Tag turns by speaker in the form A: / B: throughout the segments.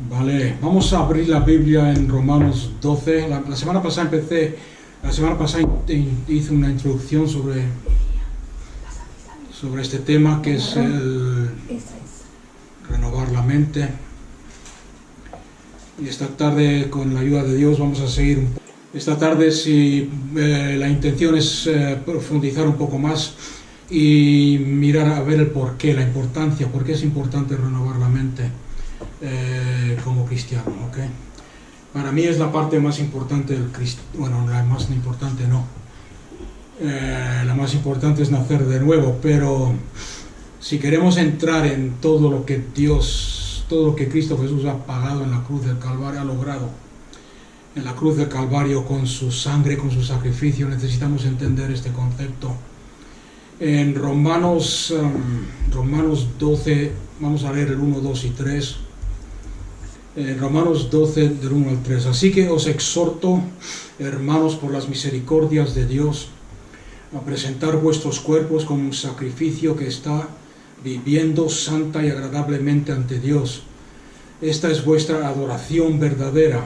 A: Vale, vamos a abrir la Biblia en Romanos 12. La semana pasada hice una introducción sobre este tema que es el renovar la mente. Y esta tarde, con la ayuda de Dios, vamos a seguir un poco. Esta tarde, la intención es profundizar un poco más y mirar a ver el porqué, la importancia, por qué es importante renovar la mente como cristiano, ¿ok? Para mí es la parte más importante del cristiano. Bueno, la más importante no. La más importante es nacer de nuevo, pero si queremos entrar en todo lo que Cristo Jesús ha pagado en la cruz del Calvario, ha logrado en la cruz del Calvario con su sangre, con su sacrificio, necesitamos entender este concepto. En Romanos 12, vamos a leer el 1, 2 y 3. Romanos 12, del 1 al 3. Así que os exhorto, hermanos, por las misericordias de Dios, a presentar vuestros cuerpos como un sacrificio que está viviendo santa y agradablemente ante Dios. Esta es vuestra adoración verdadera.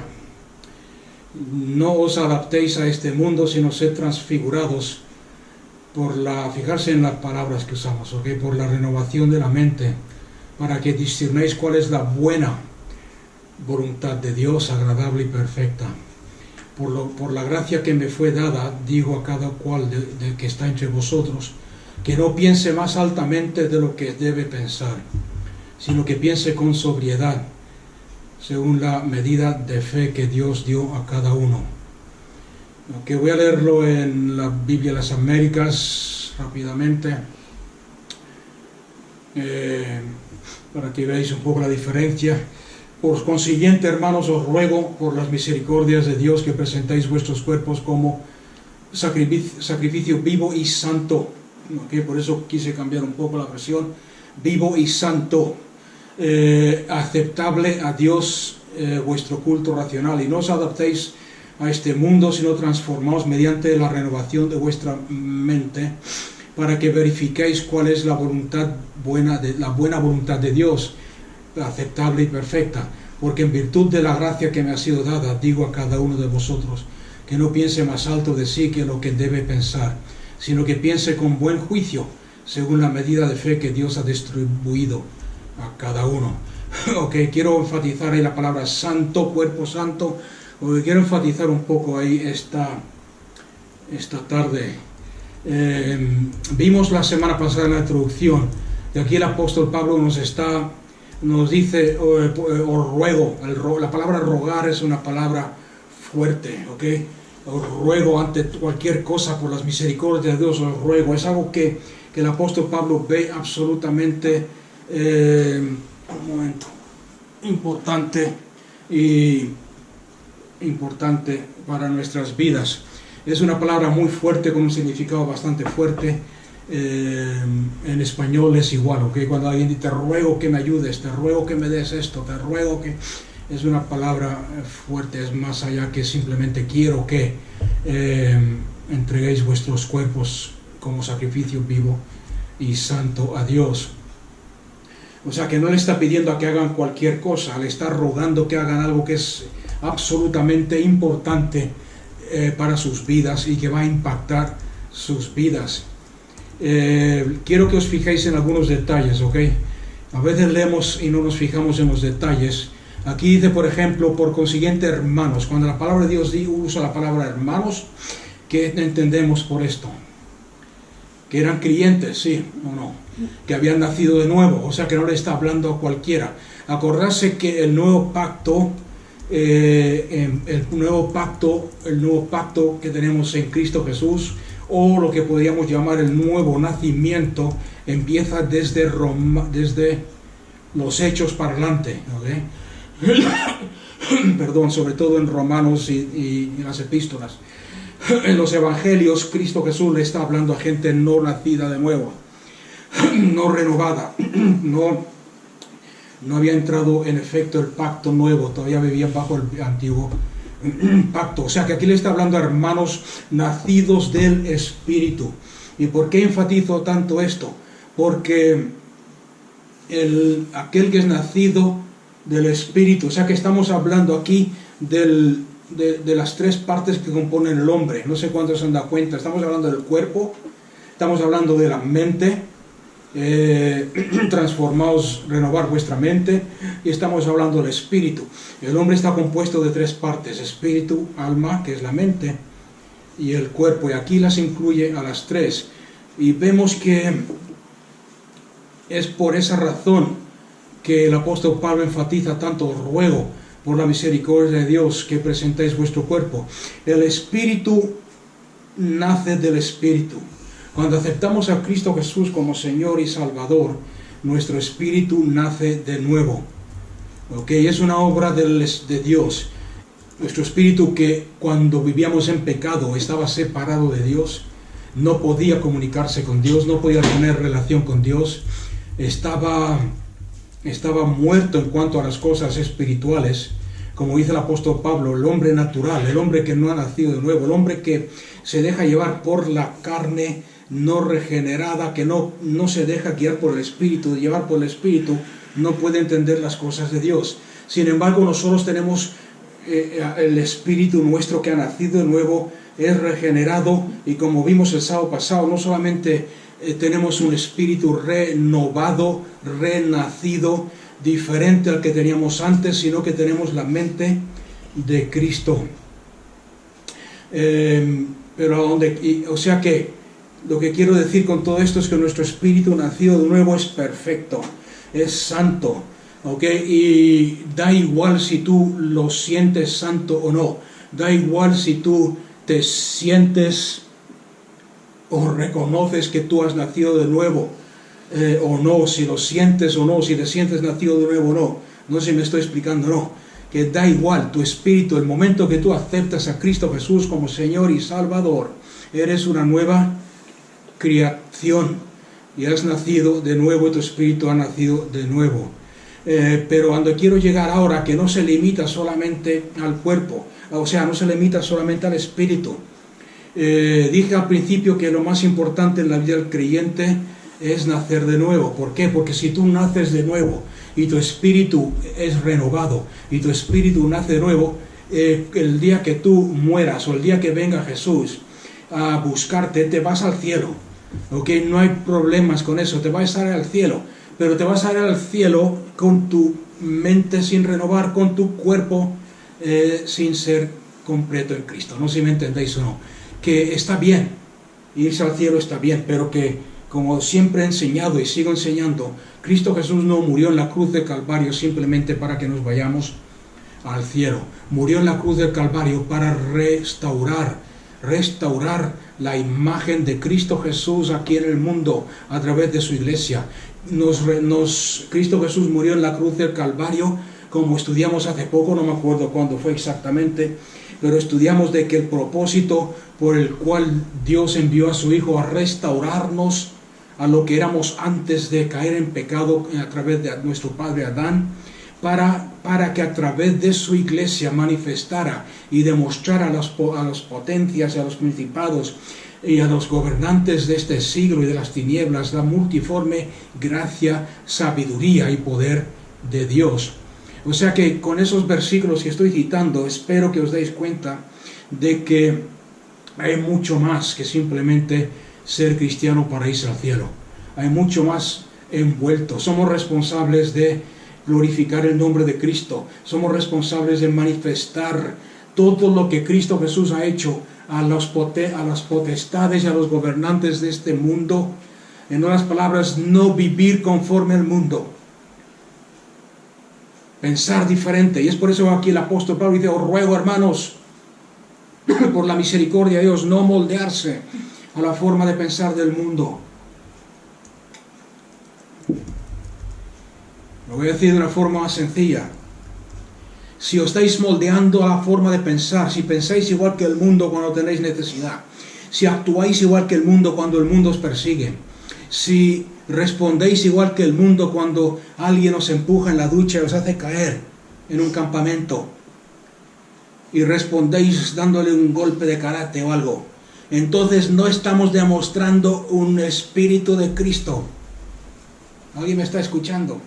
A: No os adaptéis a este mundo, sino sed transfigurados fijarse en las palabras que usamos, ¿okay? Por la renovación de la mente, para que discernáis cuál es la buena voluntad de Dios, agradable y perfecta. Por la gracia que me fue dada, digo a cada cual de que está entre vosotros, que no piense más altamente de lo que debe pensar, sino que piense con sobriedad, según la medida de fe que Dios dio a cada uno. Okay, voy a leerlo en la Biblia de las Américas rápidamente, para que veáis un poco la diferencia. Por consiguiente, hermanos, os ruego por las misericordias de Dios que presentéis vuestros cuerpos como sacrificio vivo y santo. Okay, por eso quise cambiar un poco la versión. Vivo y santo, aceptable a Dios, vuestro culto racional. Y no os adaptéis a este mundo, sino transformaos mediante la renovación de vuestra mente, para que verifiquéis cuál es la buena voluntad de Dios, aceptable y perfecta. Porque en virtud de la gracia que me ha sido dada, digo a cada uno de vosotros, que no piense más alto de sí que lo que debe pensar, sino que piense con buen juicio, según la medida de fe que Dios ha distribuido a cada uno. Ok, quiero enfatizar ahí la palabra santo, cuerpo santo, porque quiero enfatizar un poco ahí esta tarde. Vimos la semana pasada en la introducción, que aquí el apóstol Pablo nos dice, os ruego. La palabra rogar es una palabra fuerte, ¿ok? Os ruego ante cualquier cosa por las misericordias de Dios, os ruego. Es algo que el apóstol Pablo ve absolutamente importante para nuestras vidas. Es una palabra muy fuerte, con un significado bastante fuerte. En español es igual, ¿okay? Cuando alguien dice te ruego que me ayudes, te ruego que me des esto, te ruego que... Es una palabra fuerte, es más allá que simplemente quiero que entreguéis vuestros cuerpos como sacrificio vivo y santo a Dios. O sea, que no le está pidiendo a que hagan cualquier cosa, le está rogando que hagan algo que es absolutamente importante para sus vidas y que va a impactar sus vidas. Quiero que os fijéis en algunos detalles, ¿ok? A veces leemos y no nos fijamos en los detalles. Aquí dice, por ejemplo, por consiguiente, hermanos. Cuando la palabra de Dios usa la palabra hermanos, ¿qué entendemos por esto? Que eran creyentes, sí o no, que habían nacido de nuevo, o sea que no le está hablando a cualquiera. Acordarse que el nuevo pacto que tenemos en Cristo Jesús, o lo que podríamos llamar el nuevo nacimiento, empieza desde los hechos para adelante, ¿okay? Perdón, sobre todo en Romanos y las epístolas. En los evangelios, Cristo Jesús le está hablando a gente no nacida de nuevo, no renovada, no había entrado en efecto el pacto nuevo, todavía vivían bajo el antiguo pacto. O sea que aquí le está hablando a hermanos nacidos del Espíritu. ¿Y por qué enfatizo tanto esto? Porque aquel que es nacido del espíritu. O sea que estamos hablando aquí de las tres partes que componen el hombre. No sé cuántos se han dado cuenta. Estamos hablando del cuerpo, estamos hablando de la mente, transformaos, renovar vuestra mente, y estamos hablando del espíritu. El hombre está compuesto de tres partes: espíritu, alma, que es la mente, y el cuerpo, y aquí las incluye a las tres. Y vemos que es por esa razón que el apóstol Pablo enfatiza tanto: ruego por la misericordia de Dios que presentéis vuestro cuerpo. El espíritu nace del espíritu. Cuando aceptamos a Cristo Jesús como Señor y Salvador, nuestro espíritu nace de nuevo. Es una obra de Dios. Nuestro espíritu, que cuando vivíamos en pecado estaba separado de Dios, no podía comunicarse con Dios, no podía tener relación con Dios, estaba muerto en cuanto a las cosas espirituales. Como dice el apóstol Pablo, el hombre natural, el hombre que no ha nacido de nuevo, el hombre que se deja llevar por la carne no regenerada, que no se deja guiar por el Espíritu, llevar por el Espíritu, no puede entender las cosas de Dios. Sin embargo, nosotros tenemos el Espíritu nuestro que ha nacido de nuevo, es regenerado, y como vimos el sábado pasado, no solamente tenemos un espíritu renovado, renacido, diferente al que teníamos antes, sino que tenemos la mente de Cristo. O sea que lo que quiero decir con todo esto es que nuestro espíritu nacido de nuevo es perfecto, es santo, y da igual si tú lo sientes santo o no, da igual si tú te sientes o reconoces que tú has nacido de nuevo o no, si lo sientes o no, si te sientes nacido de nuevo o no sé si me estoy explicando, no, que da igual, tu espíritu, el momento que tú aceptas a Cristo Jesús como Señor y Salvador, eres una nueva creación y has nacido de nuevo, tu espíritu ha nacido de nuevo. Pero cuando quiero llegar ahora, que no se limita solamente al cuerpo, o sea, no se limita solamente al espíritu. Dije al principio que lo más importante en la vida del creyente es nacer de nuevo. ¿Por qué? Porque si tú naces de nuevo y tu espíritu es renovado y tu espíritu nace de nuevo, el día que tú mueras o el día que venga Jesús a buscarte, te vas al cielo. No hay problemas con eso, te vas a ir al cielo, pero te vas a ir al cielo con tu mente sin renovar, con tu cuerpo sin ser completo en Cristo. No sé si me entendéis o no. Que está bien, irse al cielo está bien, pero que, como siempre he enseñado y sigo enseñando, Cristo Jesús no murió en la cruz del Calvario simplemente para que nos vayamos al cielo. Murió en la cruz del Calvario para restaurar la imagen de Cristo Jesús aquí en el mundo a través de su iglesia. Cristo Jesús murió en la cruz del Calvario, como estudiamos hace poco, no me acuerdo cuándo fue exactamente, pero estudiamos de que el propósito por el cual Dios envió a su Hijo a restaurarnos a lo que éramos antes de caer en pecado a través de nuestro padre Adán, para que a través de su iglesia manifestara y demostrara a las potencias, a los principados y a los gobernantes de este siglo y de las tinieblas la multiforme gracia, sabiduría y poder de Dios. O sea que con esos versículos que estoy citando, espero que os deis cuenta de que hay mucho más que simplemente ser cristiano para irse al cielo. Hay mucho más envuelto. Somos responsables de glorificar el nombre de Cristo. Somos responsables de manifestar todo lo que Cristo Jesús ha hecho a las potestades y a los gobernantes de este mundo. En otras palabras, no vivir conforme al mundo. Pensar diferente. Y es por eso aquí el apóstol Pablo dice: os ruego, hermanos, por la misericordia de Dios, no moldearse a la forma de pensar del mundo. Lo voy a decir de una forma más sencilla. Si os estáis moldeando a la forma de pensar, si pensáis igual que el mundo cuando tenéis necesidad, si actuáis igual que el mundo cuando el mundo os persigue, si respondéis igual que el mundo cuando alguien os empuja en la ducha y os hace caer en un campamento, y respondéis dándole un golpe de karate o algo, entonces no estamos demostrando un espíritu de Cristo. ¿Alguien me está escuchando?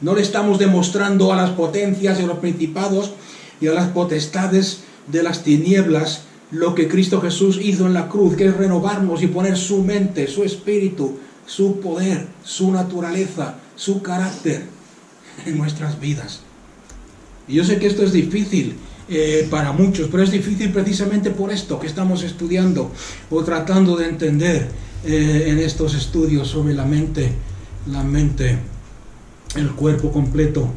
A: No le estamos demostrando a las potencias y a los principados y a las potestades de las tinieblas lo que Cristo Jesús hizo en la cruz, que es renovarnos y poner su mente, su espíritu, su poder, su naturaleza, su carácter en nuestras vidas. Y yo sé que esto es difícil para muchos, pero es difícil precisamente por esto que estamos estudiando o tratando de entender en estos estudios sobre la mente, el cuerpo completo.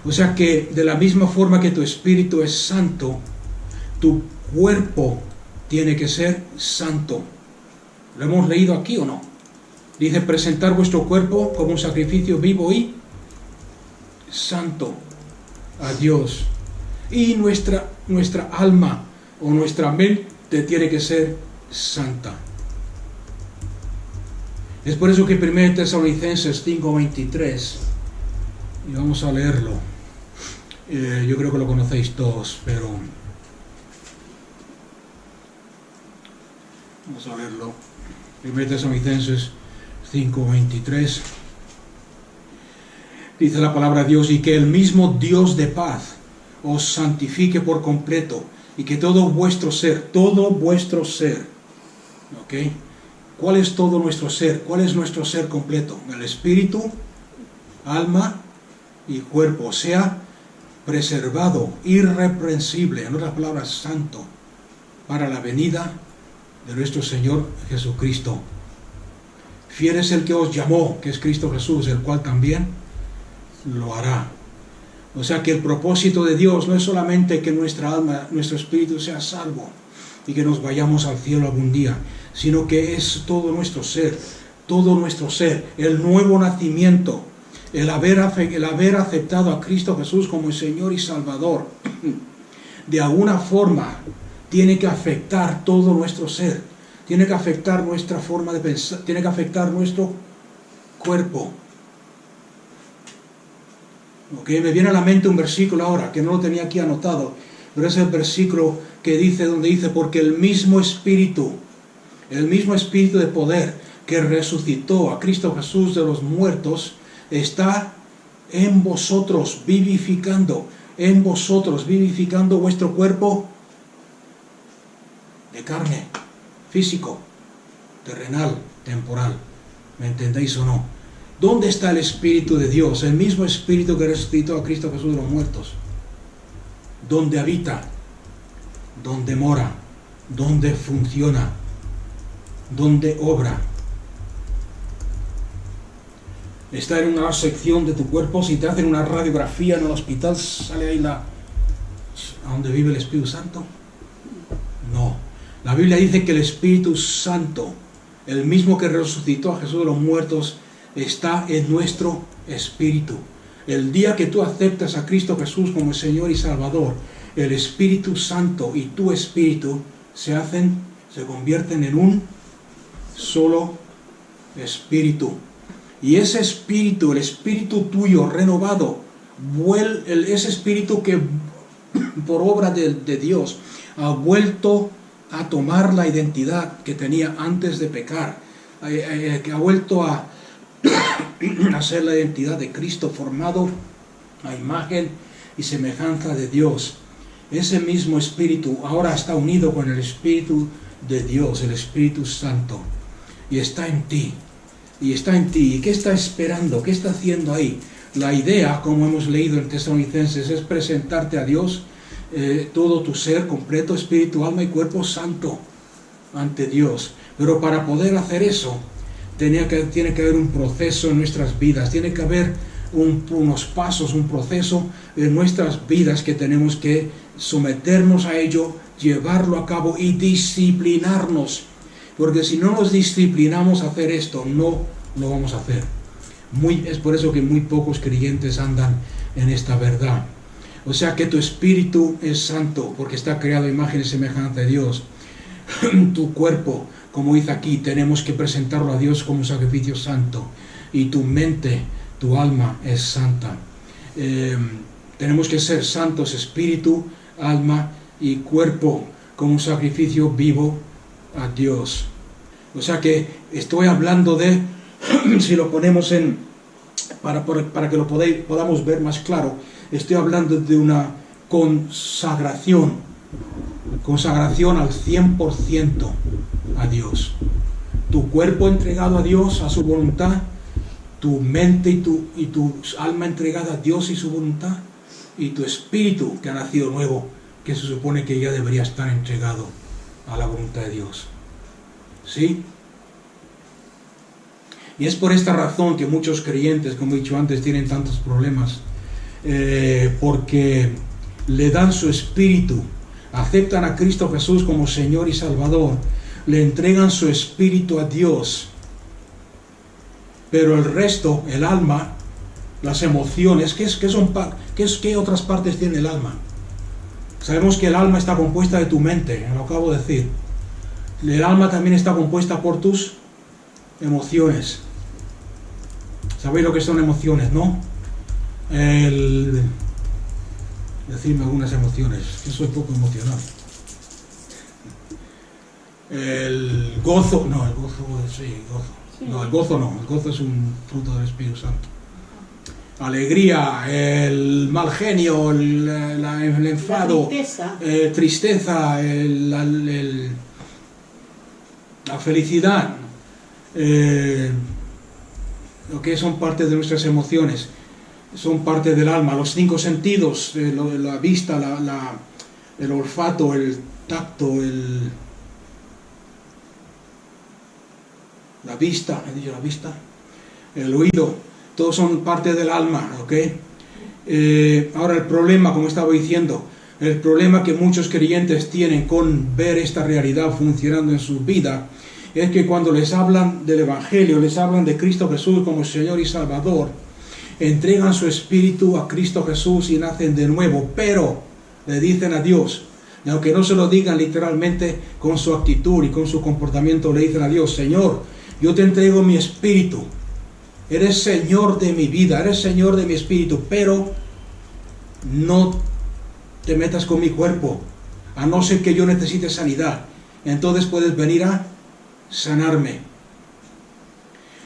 A: O sea que de la misma forma que tu espíritu es santo, tu cuerpo tiene que ser santo. ¿Lo hemos leído aquí o no? Dice: presentar vuestro cuerpo como un sacrificio vivo y santo a Dios. Y nuestra alma o nuestra mente tiene que ser santa. Es por eso que 1 Tesalonicenses 5:23, y vamos a leerlo. Yo creo que lo conocéis todos, pero vamos a leerlo. 1 Tesalonicenses 5:23. Dice la palabra de Dios: y que el mismo Dios de paz os santifique por completo, y que todo vuestro ser, ¿ok? ¿Cuál es todo nuestro ser? ¿Cuál es nuestro ser completo? El espíritu, alma y cuerpo, sea preservado, irreprensible, en otras palabras, santo, para la venida de nuestro Señor Jesucristo. Fiel es el que os llamó, que es Cristo Jesús, el cual también lo hará. O sea que el propósito de Dios no es solamente que nuestra alma, nuestro espíritu sea salvo y que nos vayamos al cielo algún día, sino que es todo nuestro ser, el nuevo nacimiento, el haber aceptado a Cristo Jesús como el Señor y Salvador. De alguna forma tiene que afectar todo nuestro ser, tiene que afectar nuestra forma de pensar, tiene que afectar nuestro cuerpo. Okay, me viene a la mente un versículo ahora, que no lo tenía aquí anotado, pero es el versículo que dice, donde dice: porque el mismo espíritu de poder que resucitó a Cristo Jesús de los muertos, está en vosotros, vivificando vuestro cuerpo de carne, físico, terrenal, temporal. ¿Me entendéis o no? ¿Dónde está el Espíritu de Dios? El mismo Espíritu que resucitó a Cristo Jesús de los muertos. ¿Dónde habita? ¿Dónde mora? ¿Dónde funciona? ¿Dónde obra? Está en una sección de tu cuerpo. Si te hacen una radiografía en el hospital, ¿sale ahí a dónde vive el Espíritu Santo? No. La Biblia dice que el Espíritu Santo, el mismo que resucitó a Jesús de los muertos, está en nuestro espíritu. El día que tú aceptas a Cristo Jesús como Señor y Salvador, el Espíritu Santo y tu espíritu se convierten en un solo espíritu. Y ese espíritu, el espíritu tuyo renovado, ese espíritu que por obra de Dios ha vuelto a tomar la identidad que tenía antes de pecar, que ha vuelto a ser la identidad de Cristo, formado a imagen y semejanza de Dios. Ese mismo espíritu ahora está unido con el Espíritu de Dios, el Espíritu Santo, y está en ti. ¿Y qué está esperando? ¿Qué está haciendo ahí? La idea, como hemos leído en Tesalonicenses, es presentarte a Dios, todo tu ser completo, espíritu, alma y cuerpo santo ante Dios. Pero para poder hacer eso, tiene que haber un proceso en nuestras vidas, tiene que haber unos pasos, un proceso en nuestras vidas que tenemos que someternos a ello, llevarlo a cabo y disciplinarnos. Porque si no nos disciplinamos a hacer esto, no lo vamos a hacer. Es por eso que muy pocos creyentes andan en esta verdad. O sea que tu espíritu es santo, porque está creado a imagen y semejanza de Dios. Tu cuerpo, como dice aquí, tenemos que presentarlo a Dios como un sacrificio santo. Y tu mente, tu alma es santa. Tenemos que ser santos, espíritu, alma y cuerpo, como un sacrificio vivo a Dios. O sea que estoy hablando de, si lo ponemos en para que lo podamos ver más claro, estoy hablando de una consagración al 100% a Dios. Tu cuerpo entregado a Dios, a su voluntad, tu mente y tu alma entregada a Dios y su voluntad, y tu espíritu que ha nacido nuevo, que se supone que ya debería estar entregado a la voluntad de Dios. ¿Sí? Y es por esta razón que muchos creyentes, como he dicho antes, tienen tantos problemas, porque le dan su espíritu, aceptan a Cristo Jesús como Señor y Salvador, le entregan su espíritu a Dios, pero el resto, el alma, las emociones, ¿qué otras partes tiene el alma? Sabemos que el alma está compuesta de tu mente, lo acabo de decir. El alma también está compuesta por tus emociones. ¿Sabéis lo que son emociones, no? Decirme algunas emociones, que soy poco emocional. El gozo es un fruto del Espíritu Santo. Alegría, el mal genio, el enfado, tristeza, la felicidad, lo que son parte de nuestras emociones, son parte del alma. Los 5 sentidos, la vista, el olfato, el tacto, la vista, el oído, todos son parte del alma, ¿ok? Ahora el problema, como estaba diciendo, el problema que muchos creyentes tienen con ver esta realidad funcionando en su vida, es que cuando les hablan del Evangelio, les hablan de Cristo Jesús como Señor y Salvador, entregan su espíritu a Cristo Jesús y nacen de nuevo, pero le dicen a Dios, y aunque no se lo digan literalmente, con su actitud y con su comportamiento le dicen a Dios, Señor, yo te entrego mi espíritu, eres Señor de mi vida, eres Señor de mi espíritu, pero no te metas con mi cuerpo, a no ser que yo necesite sanidad, entonces puedes venir a sanarme.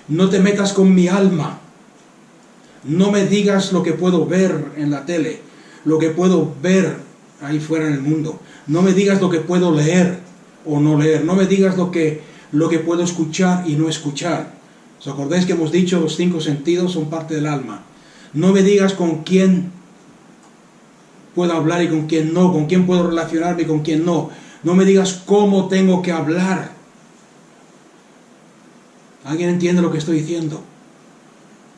A: No te metas con mi alma, no me digas lo que puedo ver en la tele, lo que puedo ver ahí fuera en el mundo, no me digas lo que puedo leer o no leer, no me digas lo que puedo escuchar y no escuchar. ¿Os acordáis que hemos dicho los 5 sentidos son parte del alma? No me digas con quién puedo hablar y con quién no, con quién puedo relacionarme y con quién no. No me digas cómo tengo que hablar. ¿Alguien entiende lo que estoy diciendo?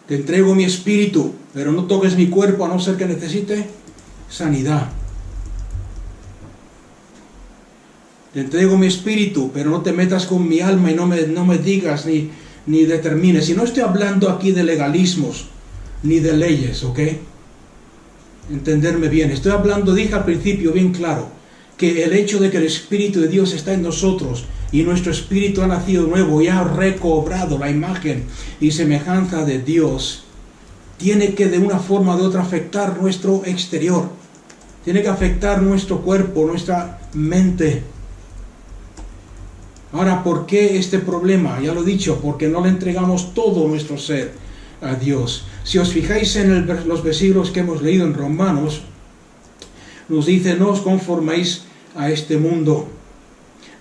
A: Te entrego mi espíritu, pero no toques mi cuerpo a no ser que necesite sanidad. Te entrego mi espíritu, pero no te metas con mi alma y no me digas ni determines. Y no estoy hablando aquí de legalismos ni de leyes, ¿ok? Entenderme bien. Estoy hablando, dije al principio bien claro, que el hecho de que el Espíritu de Dios está en nosotros y nuestro espíritu ha nacido nuevo y ha recobrado la imagen y semejanza de Dios, tiene que de una forma o de otra afectar nuestro exterior. Tiene que afectar nuestro cuerpo, nuestra mente. Ahora, ¿por qué este problema? Ya lo he dicho, porque no le entregamos todo nuestro ser a Dios. Si os fijáis en los versículos que hemos leído en Romanos, nos dice, no os conforméis a este mundo,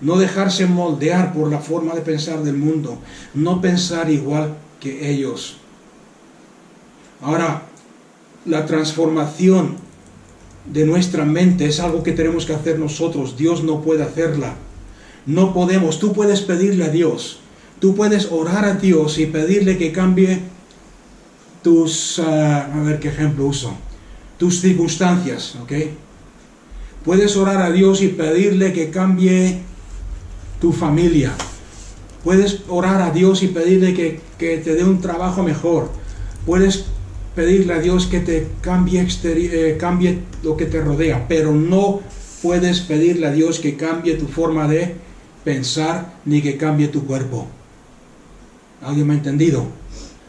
A: no dejarse moldear por la forma de pensar del mundo, no pensar igual que ellos. Ahora, la transformación de nuestra mente es algo que tenemos que hacer nosotros. Dios no puede hacerla. No podemos. Tú puedes pedirle a Dios. Tú puedes orar a Dios y pedirle que cambie tus, a ver qué ejemplo uso, tus circunstancias, ¿ok? Puedes orar a Dios y pedirle que cambie tu familia. Puedes orar a Dios y pedirle que te dé un trabajo mejor. Puedes pedirle a Dios que te cambie lo que te rodea, pero no puedes pedirle a Dios que cambie tu forma de pensar ni que cambie tu cuerpo. ¿Alguien me ha entendido?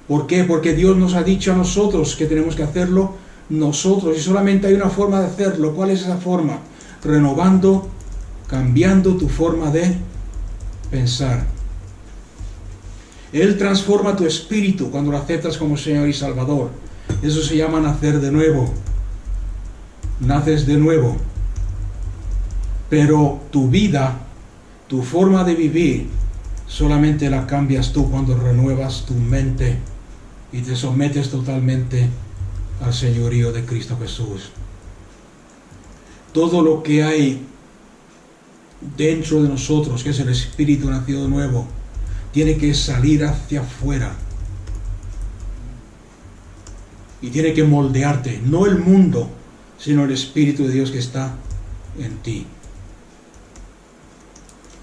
A: ¿Por qué? Porque Dios nos ha dicho a nosotros que tenemos que hacerlo nosotros, y solamente hay una forma de hacerlo. ¿Cuál es esa forma? Renovando, cambiando tu forma de pensar. Él transforma tu espíritu cuando lo aceptas como Señor y Salvador. Eso se llama nacer de nuevo. Naces de nuevo. Pero tu vida, tu forma de vivir, solamente la cambias tú cuando renuevas tu mente y te sometes totalmente al señorío de Cristo Jesús. Todo lo que hay dentro de nosotros, que es el espíritu nacido de nuevo, tiene que salir hacia afuera y tiene que moldearte, no el mundo, sino el Espíritu de Dios que está en ti,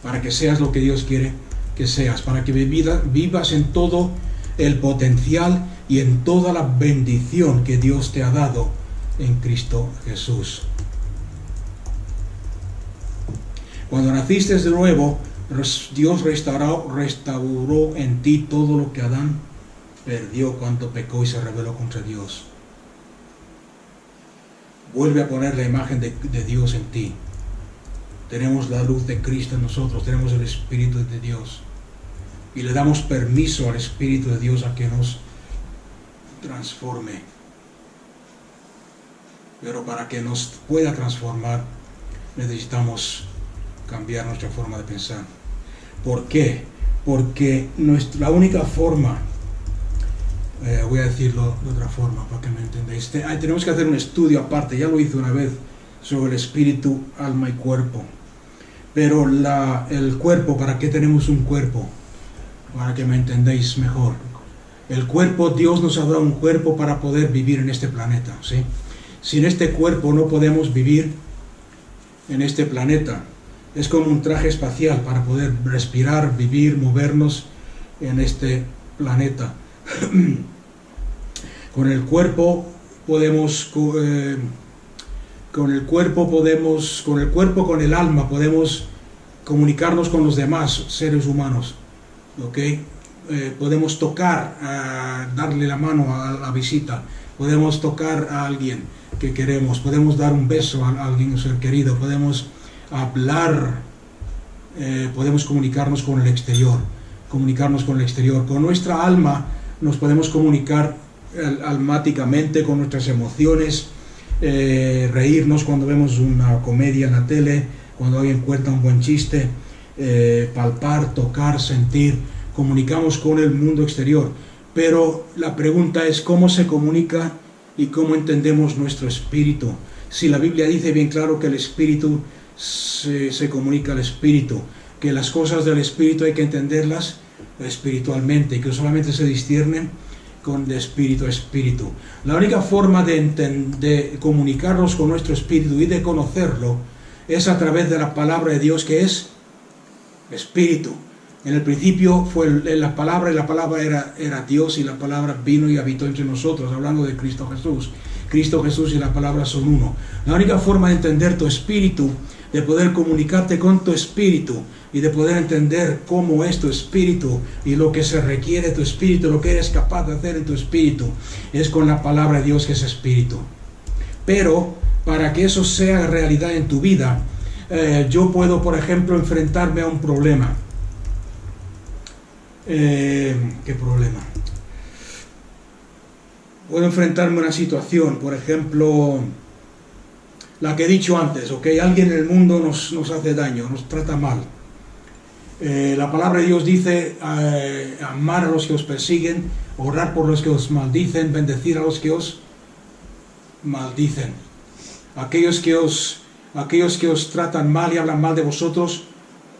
A: para que seas lo que Dios quiere que seas, para que vivas en todo el potencial y en toda la bendición que Dios te ha dado en Cristo Jesús. Cuando naciste de nuevo, Dios restauró en ti todo lo que Adán perdió cuando pecó y se rebeló contra Dios. Vuelve a poner la imagen de Dios en ti. Tenemos la luz de Cristo en nosotros, tenemos el Espíritu de Dios. Y le damos permiso al Espíritu de Dios a que nos transforme. Pero para que nos pueda transformar, necesitamos cambiar nuestra forma de pensar. ¿Por qué? Porque la única forma, voy a decirlo de otra forma para que me entendáis, tenemos que hacer un estudio aparte, ya lo hice una vez, sobre el espíritu, alma y cuerpo. Pero el cuerpo, ¿para qué tenemos un cuerpo? Para que me entendáis mejor. El cuerpo, Dios nos ha dado un cuerpo para poder vivir en este planeta, ¿sí? Sin este cuerpo no podemos vivir en este planeta. Es como un traje espacial para poder respirar, vivir, movernos en este planeta. Con el cuerpo, con el alma podemos comunicarnos con los demás seres humanos, ¿ok? Podemos tocar, darle la mano a la visita, podemos tocar a alguien que queremos, podemos dar un beso a alguien, un ser querido, podemos hablar, podemos comunicarnos con el exterior, con nuestra alma nos podemos comunicar almáticamente con nuestras emociones, reírnos cuando vemos una comedia en la tele, cuando alguien cuenta un buen chiste, palpar, tocar, sentir, comunicamos con el mundo exterior. Pero la pregunta es cómo se comunica y cómo entendemos nuestro espíritu. Si la Biblia dice bien claro que el espíritu se comunica al espíritu, que las cosas del espíritu hay que entenderlas espiritualmente, que solamente se disciernen de espíritu a espíritu. La única forma de comunicarnos con nuestro espíritu y de conocerlo es a través de la palabra de Dios, que es espíritu. En el principio fue la palabra, y la palabra era Dios, y la palabra vino y habitó entre nosotros, hablando de Cristo Jesús. Cristo Jesús y la palabra son uno. La única forma de entender tu espíritu, de poder comunicarte con tu espíritu y de poder entender cómo es tu espíritu y lo que se requiere de tu espíritu, lo que eres capaz de hacer en tu espíritu, es con la palabra de Dios, que es espíritu. Pero para que eso sea realidad en tu vida, yo puedo, por ejemplo, enfrentarme a un problema. ¿Qué problema? Puedo enfrentarme a una situación, por ejemplo, la que he dicho antes, ¿ok? Alguien en el mundo nos hace daño, nos trata mal. La palabra de Dios dice amar a los que os persiguen, orar por los que os maldicen, bendecir a los que os maldicen. Aquellos que os tratan mal y hablan mal de vosotros,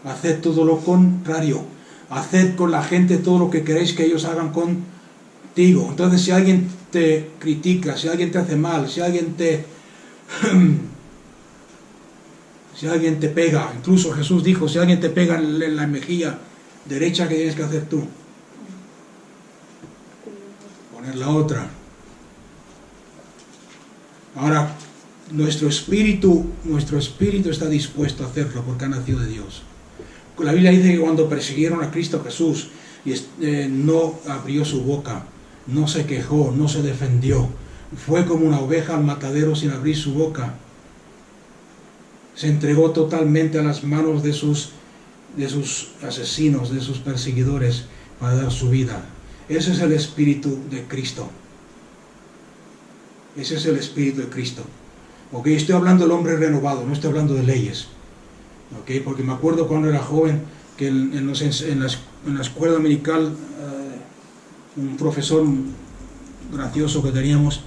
A: haced todo lo contrario. Haced con la gente todo lo que queréis que ellos hagan contigo. Entonces, si alguien te critica, si alguien te hace mal, si alguien te pega, incluso Jesús dijo, si alguien te pega en la mejilla derecha, ¿qué tienes que hacer tú? Poner la otra. Ahora, nuestro espíritu está dispuesto a hacerlo porque ha nacido de Dios. La Biblia dice que cuando persiguieron a Cristo Jesús, no abrió su boca, no se quejó, no se defendió. Fue como una oveja al matadero sin abrir su boca. Se entregó totalmente a las manos de sus asesinos, de sus perseguidores, para dar su vida. Ese es el Espíritu de Cristo. Ese es el Espíritu de Cristo. Ok, estoy hablando del hombre renovado, no estoy hablando de leyes. Ok, porque me acuerdo cuando era joven que en la escuela dominical un profesor gracioso que teníamos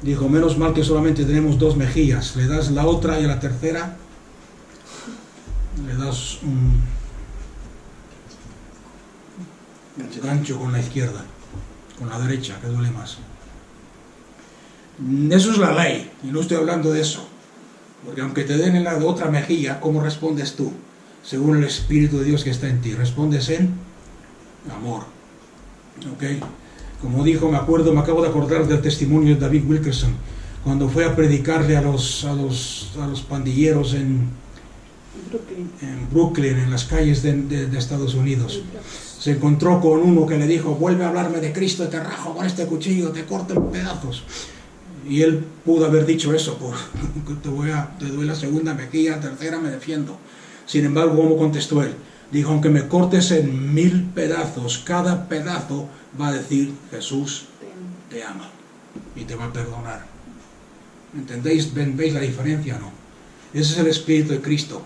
A: dijo: menos mal que solamente tenemos 2 mejillas, le das la otra y a la tercera le das un gancho con la izquierda, con la derecha, que duele más. Eso es la ley, y no estoy hablando de eso, porque aunque te den en la otra mejilla, ¿cómo respondes tú? Según el Espíritu de Dios que está en ti, respondes en amor. Ok, como dijo, me acabo de acordar del testimonio de David Wilkerson cuando fue a predicarle a los pandilleros en Brooklyn, en las calles de Estados Unidos. Se encontró con uno que le dijo: vuelve a hablarme de Cristo y te rajo con este cuchillo, te corto en pedazos. Y él pudo haber dicho eso: te doy la segunda mejilla, tercera me defiendo. Sin embargo, ¿cómo contestó él? Dijo: aunque me cortes en 1000 pedazos, cada pedazo va a decir: Jesús te ama y te va a perdonar. ¿Entendéis? ¿Veis la diferencia, no? Ese es el Espíritu de Cristo.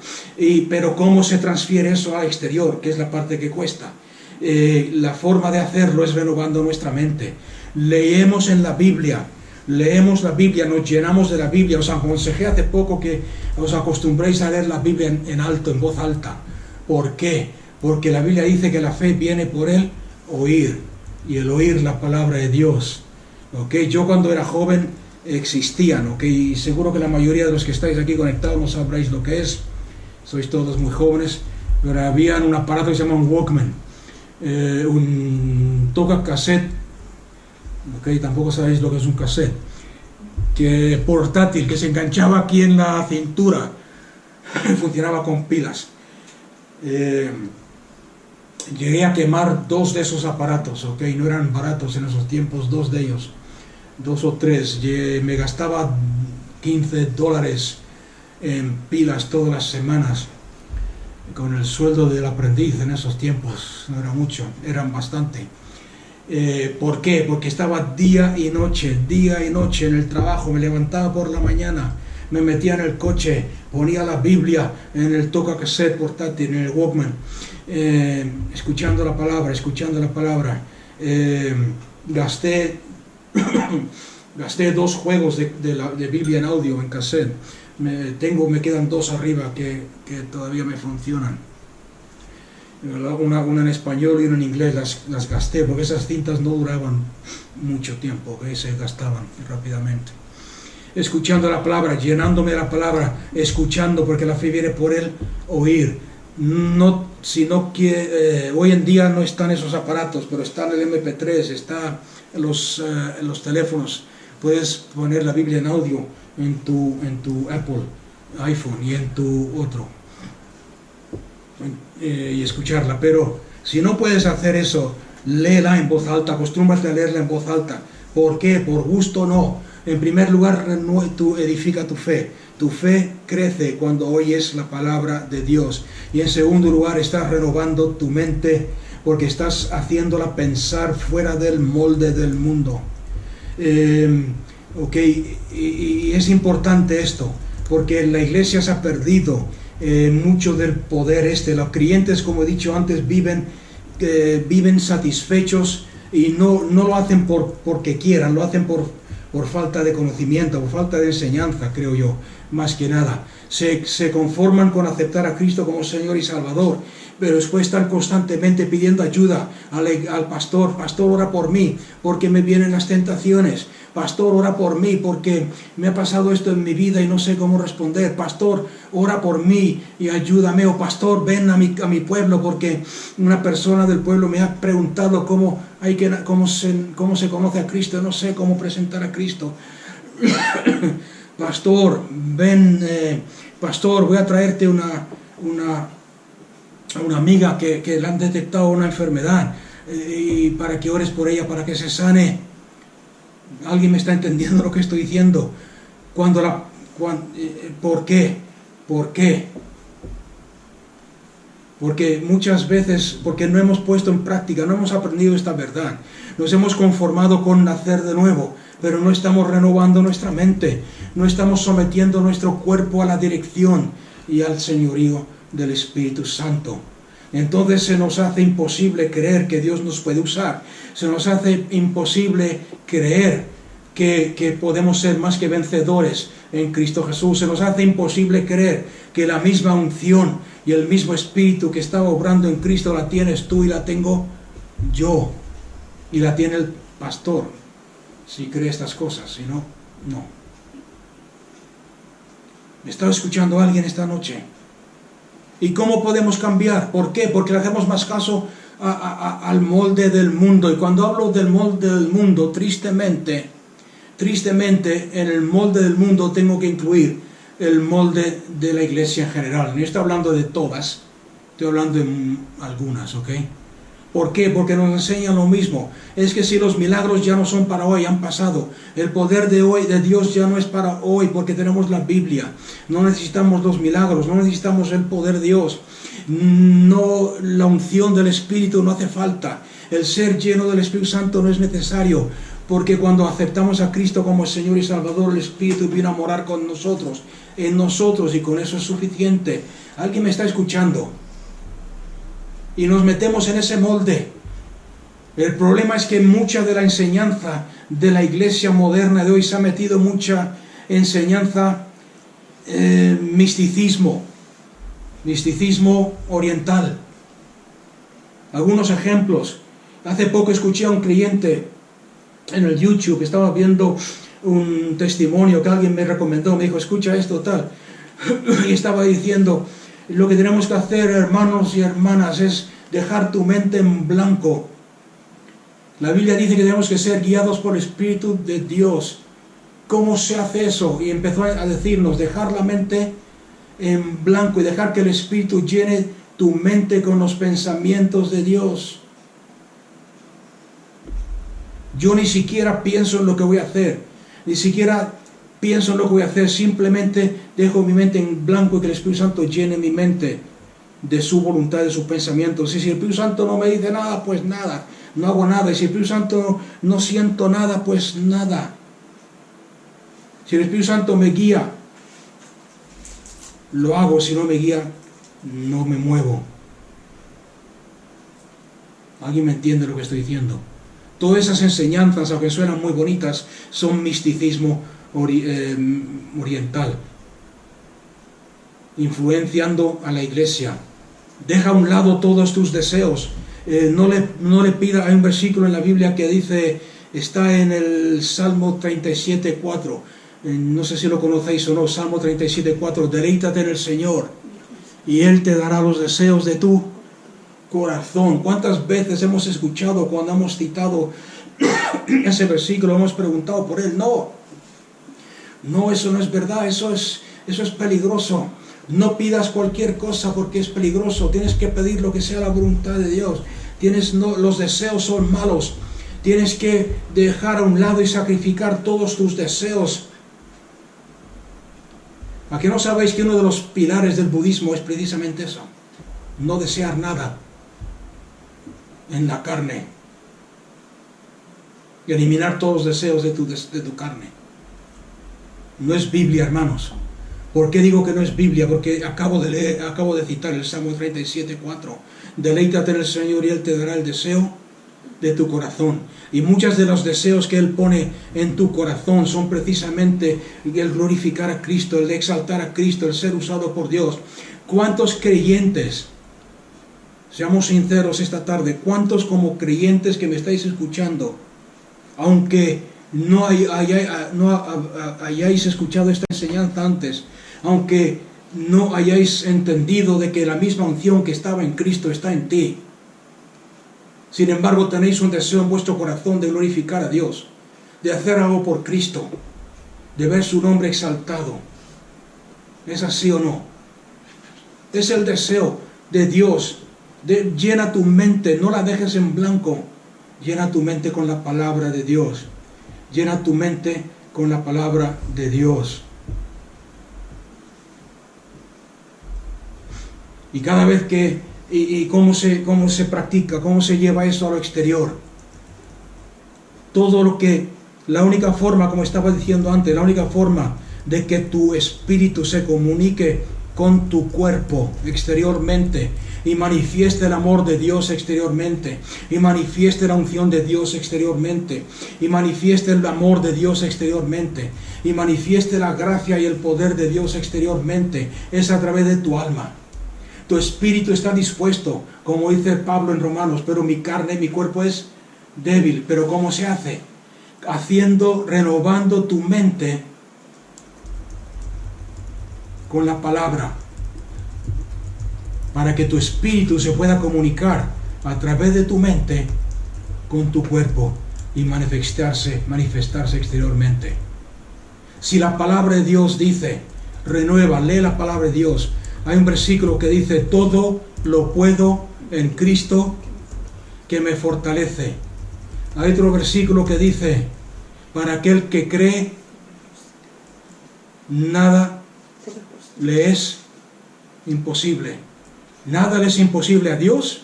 A: Pero ¿cómo se transfiere eso al exterior? Que es la parte que cuesta. La forma de hacerlo es renovando nuestra mente. Leemos en la Biblia, nos llenamos de la Biblia. Os aconsejé hace poco que os acostumbréis a leer la Biblia en alto, en voz alta. ¿Por qué? Porque la Biblia dice que la fe viene por el oír, y el oír la palabra de Dios. ¿Okay? Yo cuando era joven existían, ¿okay? Y seguro que la mayoría de los que estáis aquí conectados no sabréis lo que es, sois todos muy jóvenes, pero había un aparato que se llama un Walkman, un toca cassette, ¿okay? Tampoco sabéis lo que es un cassette, que portátil, que se enganchaba aquí en la cintura, funcionaba con pilas. Llegué a quemar 2 de esos aparatos, ¿okay? No eran baratos en esos tiempos, 2 de ellos, 2 o 3. Me gastaba $15 en pilas todas las semanas, con el sueldo del aprendiz en esos tiempos. No era mucho, eran bastante. ¿Por qué? Porque estaba día y noche en el trabajo. Me levantaba por la mañana, me metía en el coche, ponía la Biblia en el toca cassette portátil, en el Walkman, escuchando la palabra. Gasté 2 juegos de Biblia en audio, en cassette. Me quedan 2 arriba que todavía me funcionan. Una en español y una en inglés. Las gasté porque esas cintas no duraban mucho tiempo, que se gastaban rápidamente. Escuchando la palabra, llenándome de la palabra, escuchando, porque la fe viene por el oír. Hoy en día no están esos aparatos, pero está el MP3, está en los teléfonos. Puedes poner la Biblia en audio en tu Apple, iPhone, y en tu otro, y escucharla. Pero si no puedes hacer eso, léela en voz alta, acostúmbrate a leerla en voz alta. ¿Por qué? Por gusto no. En primer lugar, edifica tu fe. Tu fe crece cuando oyes la palabra de Dios. Y en segundo lugar, estás renovando tu mente, porque estás haciéndola pensar fuera del molde del mundo. Y es importante esto, porque en la iglesia se ha perdido mucho del poder Los creyentes, como he dicho antes, viven satisfechos, y no lo hacen porque quieran, lo hacen por falta de conocimiento, por falta de enseñanza, creo yo, más que nada. Se conforman con aceptar a Cristo como Señor y Salvador, pero después están constantemente pidiendo ayuda al pastor. Pastor, ora por mí, porque me vienen las tentaciones. Pastor, ora por mí, porque me ha pasado esto en mi vida y no sé cómo responder. Pastor, ora por mí y ayúdame. O pastor, ven a mi pueblo, porque una persona del pueblo me ha preguntado cómo se conoce a Cristo. No sé cómo presentar a Cristo. Pastor, ven, pastor, voy a traerte una amiga que le han detectado una enfermedad, y para que ores por ella, para que se sane. ¿Alguien me está entendiendo lo que estoy diciendo? ¿Por qué? Porque muchas veces, porque no hemos puesto en práctica, no hemos aprendido esta verdad. Nos hemos conformado con nacer de nuevo, pero no estamos renovando nuestra mente, no estamos sometiendo nuestro cuerpo a la dirección y al señorío del Espíritu Santo. Entonces se nos hace imposible creer que Dios nos puede usar. Se nos hace imposible creer que podemos ser más que vencedores en Cristo Jesús. Se nos hace imposible creer que la misma unción y el mismo Espíritu que estaba obrando en Cristo la tienes tú y la tengo yo. Y la tiene el pastor. Si cree estas cosas, si no, no. ¿Me está escuchando alguien esta noche? ¿Y cómo podemos cambiar? ¿Por qué? Porque le hacemos más caso al molde del mundo. Y cuando hablo del molde del mundo, tristemente, en el molde del mundo tengo que incluir el molde de la iglesia en general. No estoy hablando de todas, estoy hablando de algunas, ¿ok? ¿Por qué? Porque nos enseñan lo mismo. Es que si los milagros ya no son para hoy, han pasado. El poder de hoy, de Dios, ya no es para hoy, porque tenemos la Biblia. No necesitamos los milagros, no necesitamos el poder de Dios. No, la unción del Espíritu no hace falta. El ser lleno del Espíritu Santo no es necesario, porque cuando aceptamos a Cristo como Señor y Salvador, el Espíritu viene a morar con nosotros, en nosotros, y con eso es suficiente. ¿Alguien me está escuchando? Y nos metemos en ese molde. El problema es que mucha de la enseñanza de la iglesia moderna de hoy se ha metido mucha enseñanza misticismo oriental. Algunos ejemplos. Hace poco escuché a un creyente en el YouTube, estaba viendo un testimonio que alguien me recomendó, me dijo, escucha esto, tal. Y estaba diciendo, lo que tenemos que hacer, hermanos y hermanas, es dejar tu mente en blanco. La Biblia dice que tenemos que ser guiados por el Espíritu de Dios. ¿Cómo se hace eso? Y empezó a decirnos, dejar la mente en blanco y dejar que el Espíritu llene tu mente con los pensamientos de Dios. Yo ni siquiera pienso en lo que voy a hacer, ni siquiera pienso en lo que voy a hacer, simplemente dejo mi mente en blanco y que el Espíritu Santo llene mi mente de su voluntad, de sus pensamientos. Y si el Espíritu Santo no me dice nada, pues nada, no hago nada. Y si el Espíritu Santo no siento nada, pues nada. Si el Espíritu Santo me guía, lo hago. Si no me guía, no me muevo. ¿Alguien me entiende lo que estoy diciendo? Todas esas enseñanzas, aunque suenan muy bonitas, son misticismo oriental, influenciando a la iglesia. Deja a un lado todos tus deseos. No le pida. Hay un versículo en la Biblia que dice, está en el Salmo 37:4. No sé si lo conocéis o no. Salmo 37:4. Deleítate en el Señor y Él te dará los deseos de tu corazón. ¿Cuántas veces hemos escuchado cuando hemos citado ese versículo, hemos preguntado por él? No, eso no es verdad, eso es peligroso. No pidas cualquier cosa porque es peligroso. Tienes que pedir lo que sea la voluntad de Dios. Los deseos son malos. Tienes que dejar a un lado y sacrificar todos tus deseos. ¿A qué no sabéis que uno de los pilares del budismo es precisamente eso? No desear nada en la carne, y eliminar todos los deseos de tu carne. No es Biblia, hermanos. ¿Por qué digo que no es Biblia? Porque acabo de citar el Salmo 37:4. Deleítate en el Señor y Él te dará el deseo de tu corazón. Y muchos de los deseos que Él pone en tu corazón son precisamente el glorificar a Cristo, el de exaltar a Cristo, el ser usado por Dios. ¿Cuántos creyentes, seamos sinceros esta tarde, cuántos como creyentes que me estáis escuchando, aunque no hayáis escuchado esta enseñanza antes, aunque no hayáis entendido de que la misma unción que estaba en Cristo está en ti, sin embargo tenéis un deseo en vuestro corazón de glorificar a Dios, de hacer algo por Cristo, de ver su nombre exaltado? ¿Es así o no? Es el deseo de Dios. Llena tu mente, no la dejes en blanco. Llena tu mente con la palabra de Dios. Llena tu mente con la palabra de Dios. Y cada vez que y cómo se practica, cómo se lleva eso a lo exterior. Todo lo que, la única forma, como estaba diciendo antes, la única forma de que tu espíritu se comunique con tu cuerpo exteriormente y manifieste el amor de Dios exteriormente y manifieste la unción de Dios exteriormente y manifieste el amor de Dios exteriormente y manifieste la gracia y el poder de Dios exteriormente, es a través de tu alma. Tu espíritu está dispuesto, como dice Pablo en Romanos, pero mi carne, mi cuerpo es débil. Pero ¿cómo se hace? Renovando tu mente con la palabra, para que tu espíritu se pueda comunicar a través de tu mente con tu cuerpo y manifestarse exteriormente. Si la palabra de Dios dice, renueva, lee la palabra de Dios. Hay un versículo que dice, todo lo puedo en Cristo que me fortalece. Hay otro versículo que dice, para aquel que cree, nada le es imposible. Nada le es imposible a Dios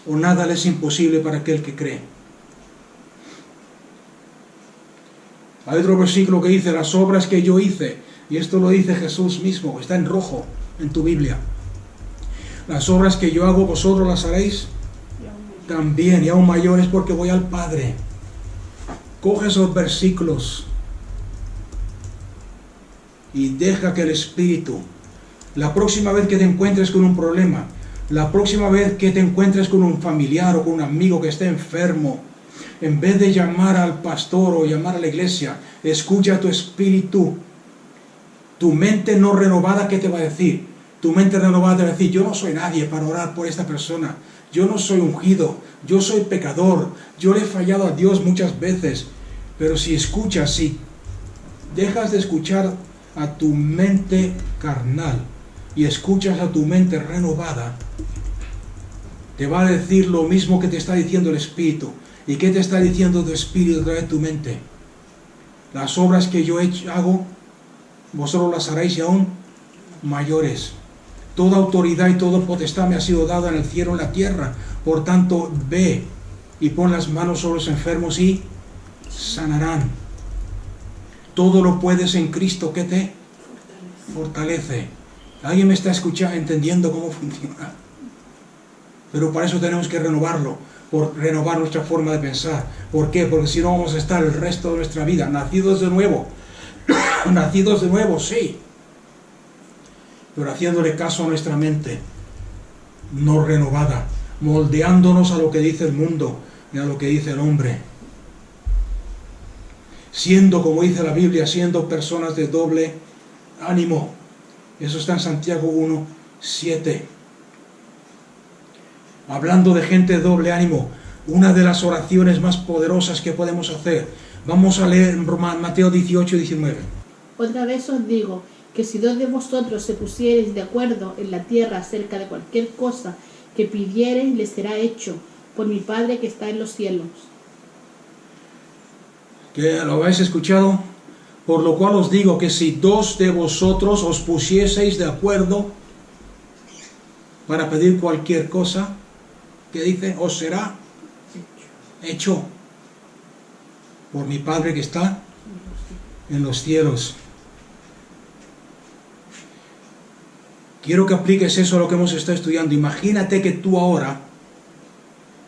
A: o nada le es imposible para aquel que cree. Hay otro versículo que dice, las obras que yo hice, y esto lo dice Jesús mismo, está en rojo en tu Biblia. Las obras que yo hago, vosotros las haréis también, y aún mayores, porque voy al Padre. Coge esos versículos y deja que el Espíritu, la próxima vez que te encuentres con un problema, la próxima vez que te encuentres con un familiar o con un amigo que esté enfermo, en vez de llamar al pastor o llamar a la iglesia, escucha a tu espíritu. Tu mente no renovada, ¿qué te va a decir? Tu mente renovada te va a decir, yo no soy nadie para orar por esta persona. Yo no soy ungido, yo soy pecador, yo le he fallado a Dios muchas veces. Pero si escuchas, si dejas de escuchar a tu mente carnal y escuchas a tu mente renovada, te va a decir lo mismo que te está diciendo el Espíritu. ¿Y qué te está diciendo tu Espíritu a través de tu mente? Las obras que yo hago, vosotros las haréis y aún mayores. Toda autoridad y toda potestad me ha sido dada en el cielo y en la tierra. Por tanto, ve y pon las manos sobre los enfermos y sanarán. Todo lo puedes en Cristo que te fortalece. ¿Alguien me está escuchando, entendiendo cómo funciona? Pero para eso tenemos que renovarlo, por renovar nuestra forma de pensar. ¿Por qué? Porque si no vamos a estar el resto de nuestra vida nacidos de nuevo. Nacidos de nuevo, sí, pero haciéndole caso a nuestra mente no renovada, moldeándonos a lo que dice el mundo y a lo que dice el hombre, siendo, como dice la Biblia, siendo personas de doble ánimo. Eso está en Santiago 1:7. Hablando de gente de doble ánimo, una de las oraciones más poderosas que podemos hacer, vamos a leer Mateo 18:19.
B: Otra vez os digo que si dos de vosotros se pusiereis de acuerdo en la tierra acerca de cualquier cosa que pidiereis, les será hecho por mi Padre que está en los cielos.
A: ¿Que lo habéis escuchado? Por lo cual os digo que si dos de vosotros os pusieseis de acuerdo para pedir cualquier cosa, ¿qué dice? Os será hecho por mi Padre que está en los cielos. Quiero que apliques eso a lo que hemos estado estudiando. Imagínate que tú ahora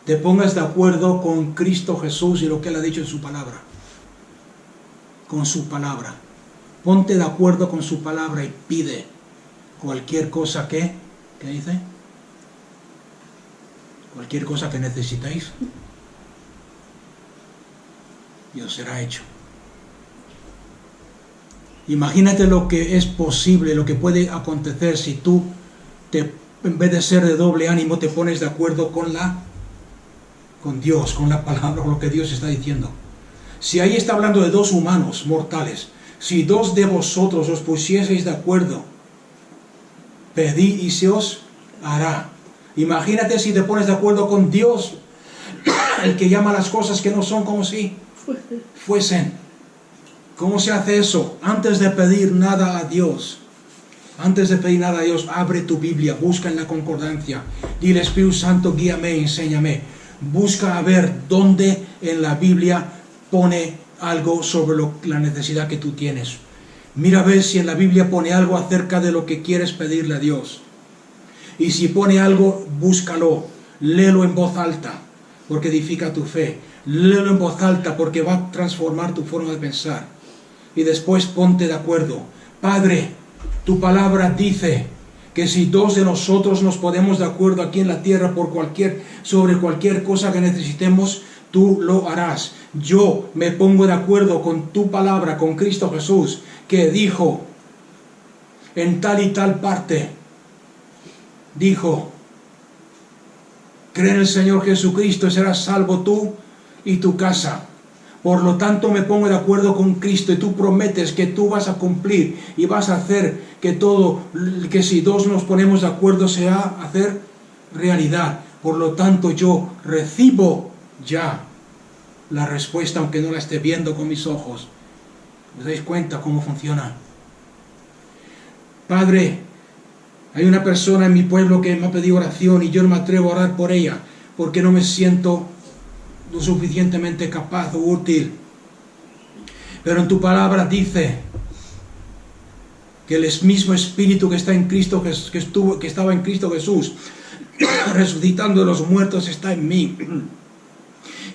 A: te pongas de acuerdo con Cristo Jesús y lo que Él ha dicho en su palabra. Con su palabra. Ponte de acuerdo con su palabra y pide cualquier cosa que, ¿qué dice? Cualquier cosa que necesitéis y os será hecho. Imagínate lo que es posible, lo que puede acontecer si tú, en vez de ser de doble ánimo, te pones de acuerdo con Dios, con la palabra, con lo que Dios está diciendo. Si ahí está hablando de dos humanos mortales, si dos de vosotros os pusieseis de acuerdo, pedid y se os hará. Imagínate si te pones de acuerdo con Dios, el que llama las cosas que no son como si fuesen. ¿Cómo se hace eso? Antes de pedir nada a Dios, Antes de pedir nada a Dios, abre tu Biblia, busca en la concordancia. Dile, Espíritu Santo, guíame, enséñame. Busca a ver dónde en la Biblia pone algo sobre la necesidad que tú tienes. Mira a ver si en la Biblia pone algo acerca de lo que quieres pedirle a Dios. Y si pone algo, búscalo. Léelo en voz alta, porque edifica tu fe. Léelo en voz alta, porque va a transformar tu forma de pensar. Y después ponte de acuerdo. Padre, tu palabra dice que si dos de nosotros nos ponemos de acuerdo aquí en la tierra sobre cualquier cosa que necesitemos, tú lo harás. Yo me pongo de acuerdo con tu palabra, con Cristo Jesús, que dijo en tal y tal parte, dijo, cree en el Señor Jesucristo y serás salvo tú y tu casa. Por lo tanto me pongo de acuerdo con Cristo y tú prometes que tú vas a cumplir y vas a hacer que si dos nos ponemos de acuerdo sea hacer realidad. Por lo tanto yo recibo ya la respuesta aunque no la esté viendo con mis ojos. ¿Os dais cuenta cómo funciona? Padre, hay una persona en mi pueblo que me ha pedido oración y yo no me atrevo a orar por ella porque no me siento lo suficientemente capaz o útil. Pero en tu palabra dice que el mismo Espíritu que está en Cristo, que estaba en Cristo Jesús, resucitando de los muertos, está en mí.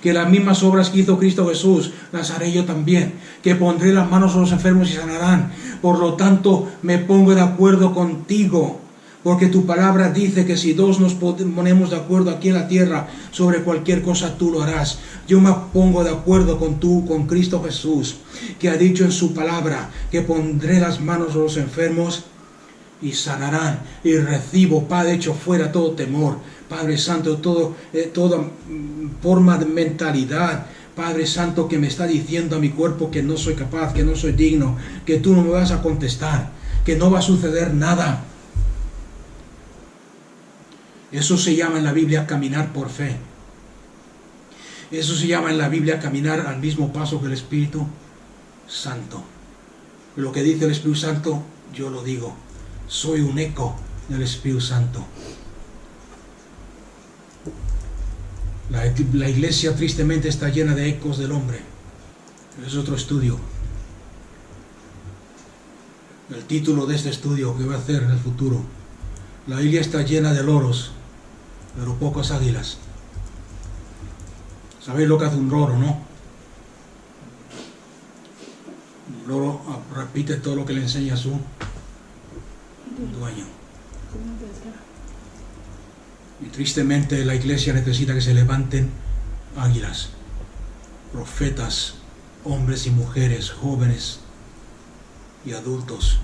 A: Que las mismas obras que hizo Cristo Jesús las haré yo también. Que pondré las manos a los enfermos y sanarán. Por lo tanto, me pongo de acuerdo contigo. Porque tu palabra dice que si dos nos ponemos de acuerdo aquí en la tierra sobre cualquier cosa, tú lo harás. Yo me pongo de acuerdo con Cristo Jesús, que ha dicho en su palabra que pondré las manos a los enfermos y sanarán. Y recibo, Padre, hecho fuera todo temor, Padre Santo, toda forma de mentalidad, Padre Santo, que me está diciendo a mi cuerpo que no soy capaz, que no soy digno, que tú no me vas a contestar, que no va a suceder nada. Eso se llama en la Biblia caminar por fe. Eso se llama en la Biblia caminar al mismo paso que el Espíritu Santo. Lo que dice el Espíritu Santo, yo lo digo. Soy un eco del Espíritu Santo. La iglesia tristemente está llena de ecos del hombre. Es otro estudio. El título de este estudio que voy a hacer en el futuro. La iglesia está llena de loros, pero pocas águilas. ¿Sabéis lo que hace un loro, no? Un loro repite todo lo que le enseña su dueño. Y tristemente la iglesia necesita que se levanten águilas, profetas, hombres y mujeres, jóvenes y adultos,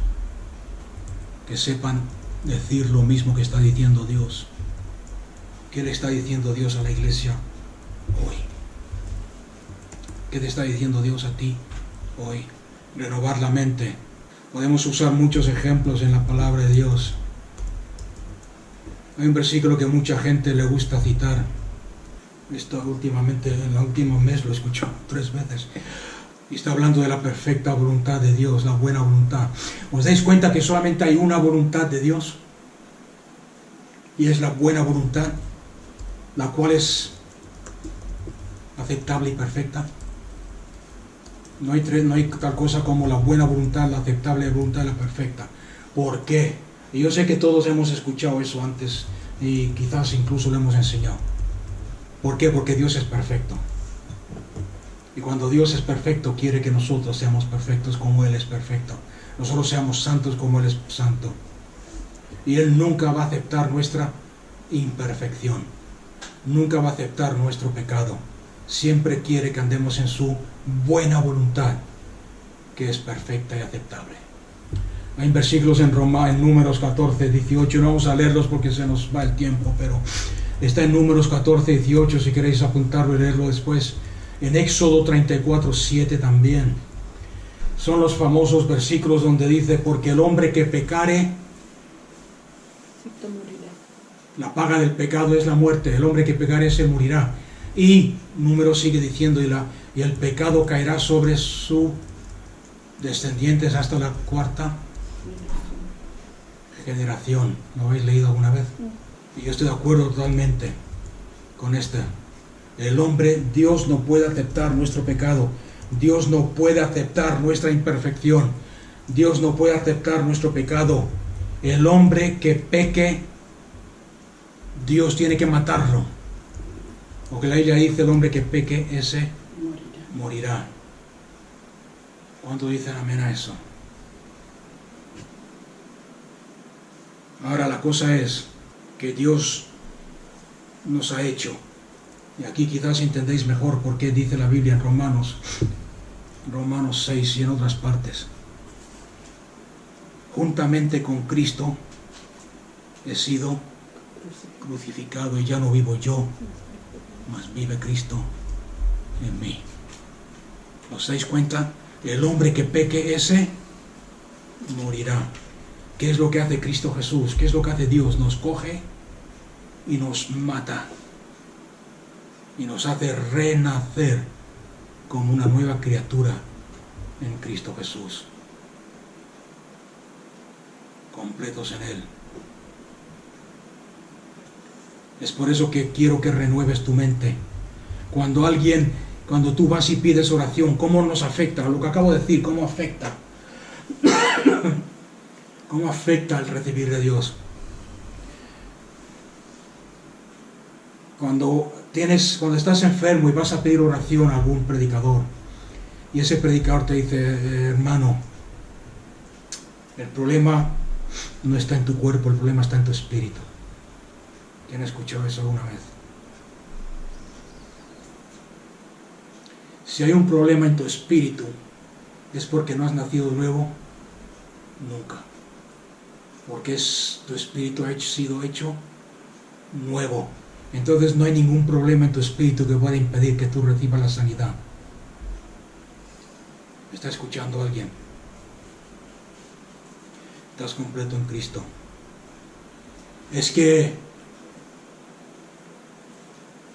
A: que sepan decir lo mismo que está diciendo Dios. ¿Qué le está diciendo Dios a la iglesia hoy? ¿Qué te está diciendo Dios a ti hoy? Renovar la mente. Podemos usar muchos ejemplos en la palabra de Dios. Hay un versículo que mucha gente le gusta citar. Esto últimamente, en el último mes lo he escuchado 3 veces. Y está hablando de la perfecta voluntad de Dios, la buena voluntad. ¿Os dais cuenta que solamente hay una voluntad de Dios? Y es la buena voluntad, la cual es aceptable y perfecta. No hay tal cosa como la buena voluntad, la aceptable voluntad y la perfecta. ¿Por qué? Y yo sé que todos hemos escuchado eso antes y quizás incluso lo hemos enseñado. ¿Por qué? Porque Dios es perfecto. Y cuando Dios es perfecto, quiere que nosotros seamos perfectos como Él es perfecto. Nosotros seamos santos como Él es santo. Y Él nunca va a aceptar nuestra imperfección. Nunca va a aceptar nuestro pecado. Siempre quiere que andemos en su buena voluntad, que es perfecta y aceptable. Hay versículos en Números 14, 18. No vamos a leerlos porque se nos va el tiempo, pero está en Números 14, 18, si queréis apuntarlo y leerlo después. En Éxodo 34, 7 también. Son los famosos versículos donde dice, porque el hombre que pecare, la paga del pecado es la muerte. El hombre que pecare se morirá. Y Números sigue diciendo, y el pecado caerá sobre sus descendientes hasta la 4ª generación. ¿Lo habéis leído alguna vez? Y yo estoy de acuerdo totalmente con este. El hombre, Dios no puede aceptar nuestro pecado. Dios no puede aceptar nuestra imperfección. Dios no puede aceptar nuestro pecado. El hombre que peque, Dios tiene que matarlo. Porque la Biblia dice, el hombre que peque, ese morirá. ¿Cuánto dicen amén a eso? Ahora la cosa es que Dios nos ha hecho. Y aquí quizás entendéis mejor por qué dice la Biblia en Romanos 6 y en otras partes. Juntamente con Cristo he sido crucificado y ya no vivo yo, mas vive Cristo en mí. ¿Os dais cuenta? El hombre que peque, ese morirá. ¿Qué es lo que hace Cristo Jesús? ¿Qué es lo que hace Dios? Nos coge y nos mata. Y nos hace renacer como una nueva criatura en Cristo Jesús. Completos en Él. Es por eso que quiero que renueves tu mente. Cuando tú vas y pides oración, ¿cómo nos afecta? Lo que acabo de decir, ¿cómo afecta? ¿Cómo afecta el recibir de Dios? Cuando estás enfermo y vas a pedir oración a algún predicador, y ese predicador te dice, hermano, el problema no está en tu cuerpo, el problema está en tu espíritu. ¿Quién ha escuchado eso alguna vez? Si hay un problema en tu espíritu, es porque no has nacido de nuevo nunca. Porque tu espíritu ha sido hecho nuevo. Entonces no hay ningún problema en tu espíritu que pueda impedir que tú recibas la sanidad. ¿Me está escuchando alguien? Estás completo en Cristo. Es que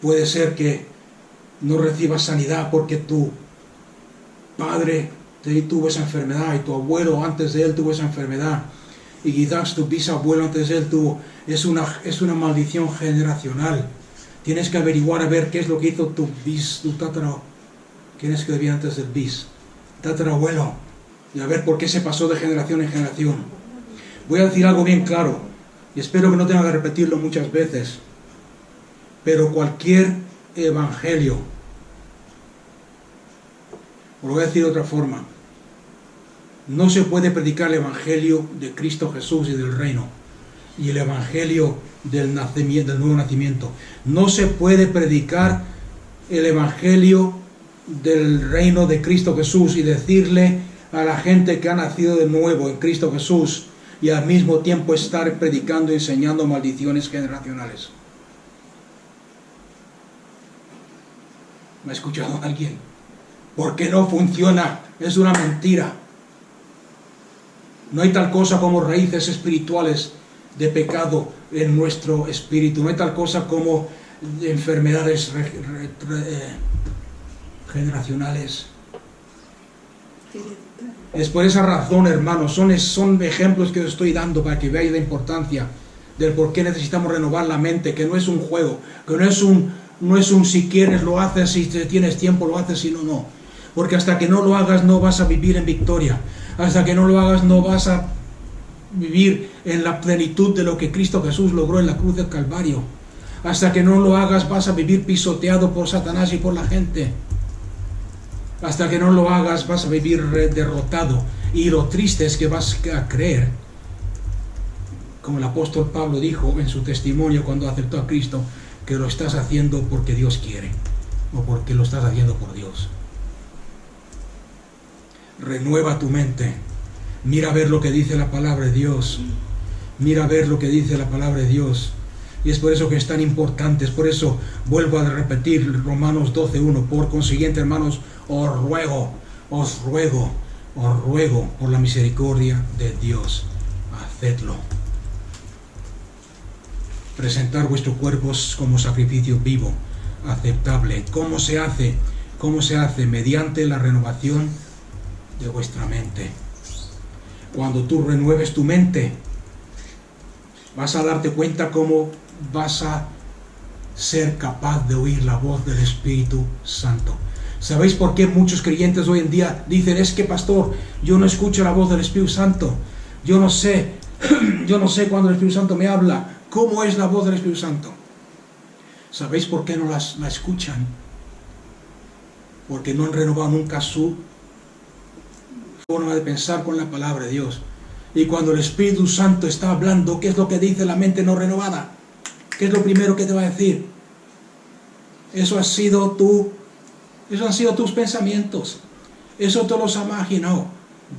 A: puede ser que no recibas sanidad porque tu padre tuvo esa enfermedad y tu abuelo antes de él tuvo esa enfermedad y quizás tu bisabuelo antes de él tuvo. Es una maldición generacional. Tienes que averiguar a ver qué es lo que hizo tu tatarabuelo. ¿Quién es que debía antes del tatarabuelo? Y a ver por qué se pasó de generación en generación. Voy a decir algo bien claro y espero que no tenga que repetirlo muchas veces. Pero cualquier evangelio, o lo voy a decir de otra forma, no se puede predicar el evangelio de Cristo Jesús y del reino y el evangelio del nuevo nacimiento. No se puede predicar el evangelio del reino de Cristo Jesús y decirle a la gente que ha nacido de nuevo en Cristo Jesús y al mismo tiempo estar predicando y enseñando maldiciones generacionales. ¿Me ha escuchado alguien? ¿Por qué no funciona? Es una mentira. No hay tal cosa como raíces espirituales de pecado en nuestro espíritu. No hay tal cosa como enfermedades generacionales. Es por esa razón, hermanos, son ejemplos que os estoy dando para que veáis la importancia del por qué necesitamos renovar la mente, que no es un juego, que no es un si quieres lo haces, si tienes tiempo lo haces, si no, no. Porque hasta que no lo hagas no vas a vivir en victoria. Hasta que no lo hagas no vas a vivir en la plenitud de lo que Cristo Jesús logró en la cruz del Calvario. Hasta que no lo hagas vas a vivir pisoteado por Satanás y por la gente. Hasta que no lo hagas vas a vivir derrotado. Y lo triste es que vas a creer, como el apóstol Pablo dijo en su testimonio cuando aceptó a Cristo, que lo estás haciendo porque Dios quiere o porque lo estás haciendo por Dios. Renueva tu mente. Mira a ver lo que dice la palabra de Dios. Mira a ver lo que dice la palabra de Dios. Y es por eso que es tan importante. Es por eso vuelvo a repetir Romanos 12:1. Por consiguiente, hermanos, os ruego por la misericordia de Dios, hacedlo. Presentar vuestros cuerpos como sacrificio vivo, aceptable. ¿Cómo se hace? ¿Cómo se hace? Mediante la renovación de vuestra mente. Cuando tú renueves tu mente, Vas a darte cuenta cómo vas a ser capaz de oír la voz del Espíritu Santo. ¿Sabéis por qué muchos creyentes hoy en día dicen, es que pastor, yo no escucho la voz del Espíritu Santo? Yo no sé cuándo el Espíritu Santo me habla. ¿Cómo es la voz del Espíritu Santo? ¿Sabéis por qué no la escuchan? Porque no han renovado nunca su forma de pensar con la palabra de Dios. Y cuando el Espíritu Santo está hablando, ¿qué es lo que dice la mente no renovada? ¿Qué es lo primero que te va a decir? Eso han sido tus pensamientos. Eso te los has imaginado.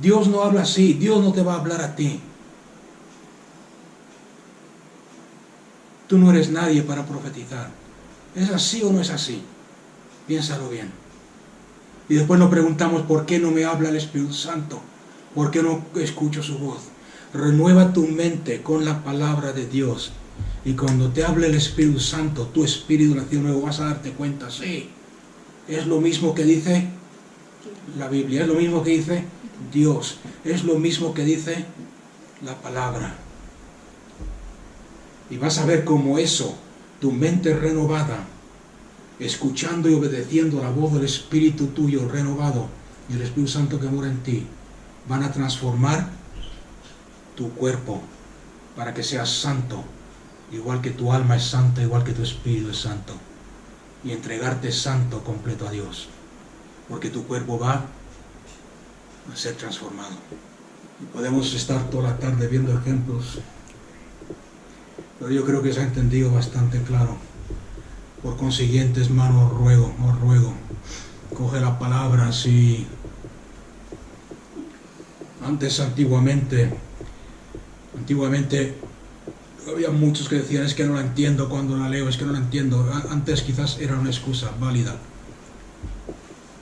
A: Dios no habla así. Dios no te va a hablar a ti. Tú no eres nadie para profetizar. ¿Es así o no es así? Piénsalo bien. Y después nos preguntamos, ¿por qué no me habla el Espíritu Santo? ¿Por qué no escucho su voz? Renueva tu mente con la palabra de Dios. Y cuando te hable el Espíritu Santo, tu espíritu nacido nuevo, vas a darte cuenta, sí, es lo mismo que dice la Biblia, es lo mismo que dice Dios, es lo mismo que dice la palabra. Y vas a ver cómo eso, tu mente renovada, escuchando y obedeciendo la voz del Espíritu tuyo renovado y el Espíritu Santo que mora en ti, van a transformar tu cuerpo para que seas santo, igual que tu alma es santa, igual que tu espíritu es santo, y entregarte santo completo a Dios, porque tu cuerpo va a ser transformado. Y podemos estar toda la tarde viendo ejemplos, pero yo creo que se ha entendido bastante claro. Por consiguiente, hermano, os ruego, coge la palabra así. Antiguamente había muchos que decían, es que no la entiendo cuando la leo, es que no la entiendo. Antes quizás era una excusa válida,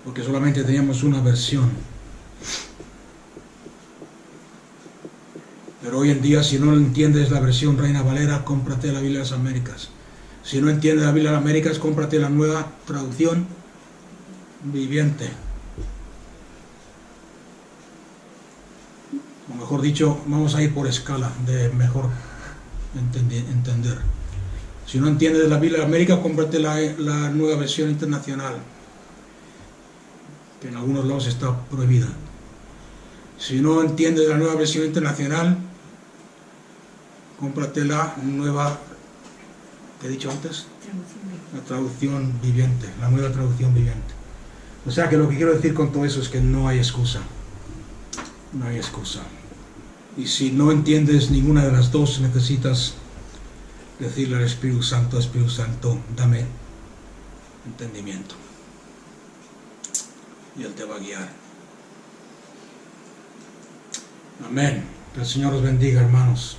A: porque solamente teníamos una versión. Pero hoy en día, si no entiendes la versión Reina Valera, cómprate la Biblia de las Américas. Si no entiendes la Biblia de las Américas, cómprate la Nueva Traducción Viviente. O mejor dicho, vamos a ir por escala de mejor entender. Si no entiendes la Biblia de América, cómprate la Nueva Versión Internacional, que en algunos lados está prohibida. Si no entiendes la Nueva Versión Internacional, cómprate la nueva, ¿qué he dicho antes? La traducción viviente, la Nueva Traducción Viviente. O sea que lo que quiero decir con todo eso es que no hay excusa. No hay excusa. Y si no entiendes ninguna de las dos, necesitas decirle al Espíritu Santo, dame entendimiento. Y Él te va a guiar. Amén. Que el Señor os bendiga, hermanos.